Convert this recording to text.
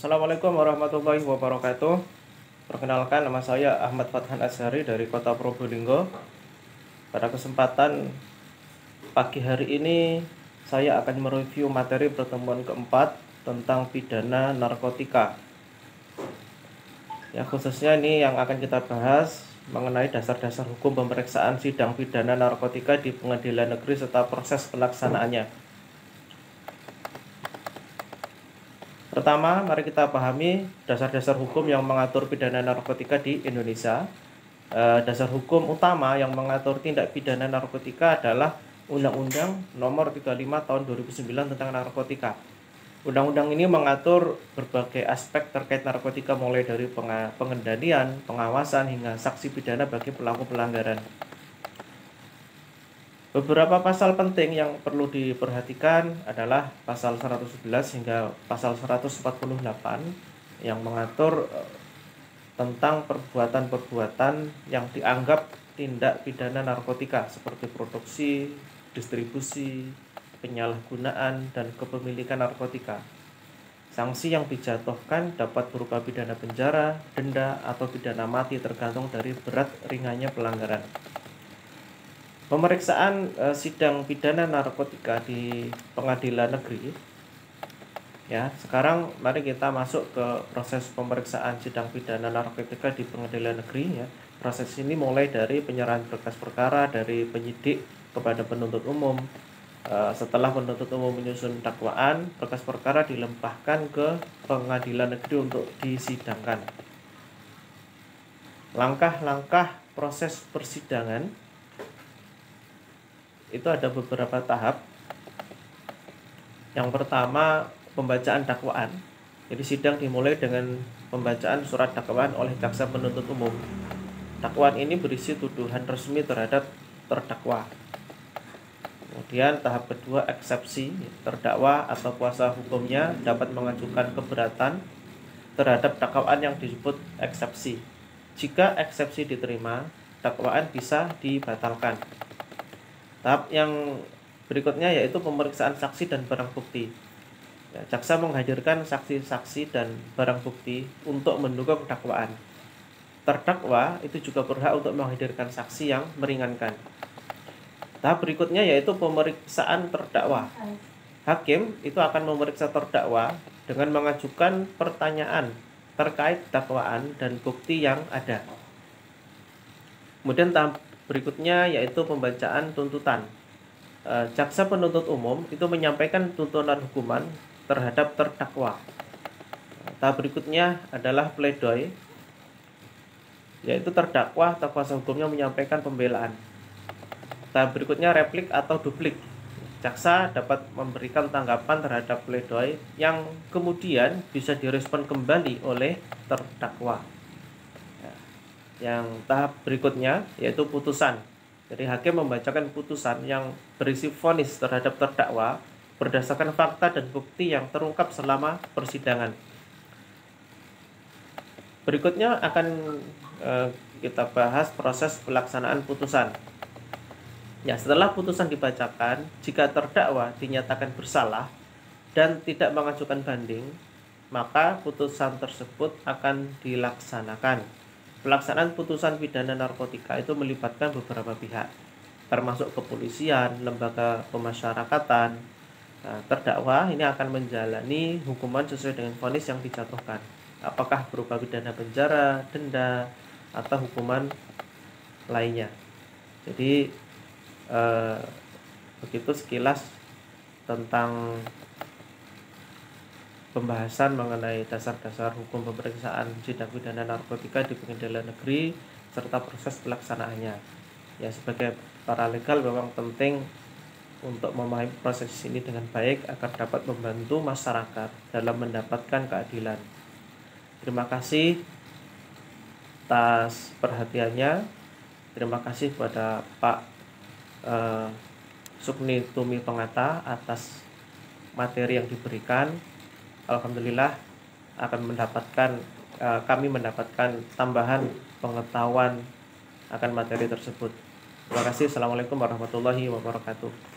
Assalamualaikum warahmatullahi wabarakatuh. Perkenalkan, nama saya Ahmad Fathan Azhari dari Kota Probolinggo. Pada kesempatan pagi hari ini, saya akan mereview materi pertemuan keempat tentang pidana narkotika. Ya, khususnya ini yang akan kita bahas mengenai dasar-dasar hukum pemeriksaan sidang pidana narkotika di pengadilan negeri serta proses pelaksanaannya. Pertama, mari kita pahami dasar-dasar hukum yang mengatur pidana narkotika di Indonesia. Dasar hukum utama yang mengatur tindak pidana narkotika adalah Undang-Undang Nomor 35 Tahun 2009 tentang narkotika. Undang-undang ini mengatur berbagai aspek terkait narkotika, mulai dari pengendalian, pengawasan, hingga sanksi pidana bagi pelaku pelanggaran. Beberapa pasal penting yang perlu diperhatikan adalah pasal 111 hingga pasal 148 yang mengatur tentang perbuatan-perbuatan yang dianggap tindak pidana narkotika seperti produksi, distribusi, penyalahgunaan, dan kepemilikan narkotika. Sanksi yang dijatuhkan dapat berupa pidana penjara, denda, atau pidana mati tergantung dari berat ringannya pelanggaran. Pemeriksaan sidang pidana narkotika di pengadilan negeri. Ya, sekarang mari kita masuk ke proses pemeriksaan sidang pidana narkotika di pengadilan negeri. Ya, proses ini mulai dari penyerahan berkas perkara dari penyidik kepada penuntut umum. Setelah penuntut umum menyusun dakwaan, berkas perkara dilimpahkan ke pengadilan negeri untuk disidangkan. Langkah-langkah proses persidangan itu ada beberapa tahap. Yang pertama, pembacaan dakwaan. Jadi sidang dimulai dengan pembacaan surat dakwaan oleh jaksa penuntut umum. Dakwaan ini berisi tuduhan resmi terhadap terdakwa. Kemudian tahap kedua, eksepsi. Terdakwa atau kuasa hukumnya dapat mengajukan keberatan terhadap dakwaan yang disebut eksepsi. Jika eksepsi diterima, dakwaan bisa dibatalkan. Tahap yang berikutnya yaitu pemeriksaan saksi dan barang bukti. Ya, jaksa menghadirkan saksi-saksi dan barang bukti untuk mendukung dakwaan. Terdakwa itu juga berhak untuk menghadirkan saksi yang meringankan. Tahap berikutnya yaitu pemeriksaan terdakwa. Hakim itu akan memeriksa terdakwa dengan mengajukan pertanyaan terkait dakwaan dan bukti yang ada. Kemudian tahap berikutnya yaitu pembacaan tuntutan. Jaksa penuntut umum itu menyampaikan tuntutan hukuman terhadap terdakwa. Tahap berikutnya adalah pledoi, yaitu terdakwa atau kuasa hukumnya menyampaikan pembelaan. Tahap berikutnya replik atau duplik. Jaksa dapat memberikan tanggapan terhadap pledoi yang kemudian bisa direspon kembali oleh terdakwa. Yang tahap berikutnya yaitu putusan. Jadi hakim membacakan putusan yang berisi vonis terhadap terdakwa berdasarkan fakta dan bukti yang terungkap selama persidangan. Berikutnya akan kita bahas proses pelaksanaan putusan. Ya, setelah putusan dibacakan, jika terdakwa dinyatakan bersalah dan tidak mengajukan banding, maka putusan tersebut akan dilaksanakan. Pelaksanaan putusan pidana narkotika itu melibatkan beberapa pihak, termasuk kepolisian, lembaga pemasyarakatan. Terdakwa ini akan menjalani hukuman sesuai dengan vonis yang dijatuhkan, apakah berupa pidana penjara, denda, atau hukuman lainnya. Jadi begitu sekilas tentang pembahasan mengenai dasar-dasar hukum pemeriksaan sidang pidana narkotika di pengadilan negeri serta proses pelaksanaannya. Ya, sebagai paralegal memang penting untuk memahami proses ini dengan baik agar dapat membantu masyarakat dalam mendapatkan keadilan. Terima kasih atas perhatiannya. Terima kasih kepada Pak Sukni Tumi Pengata atas materi yang diberikan. Alhamdulillah kami mendapatkan tambahan pengetahuan akan materi tersebut. Terima kasih. Assalamualaikum warahmatullahi wabarakatuh.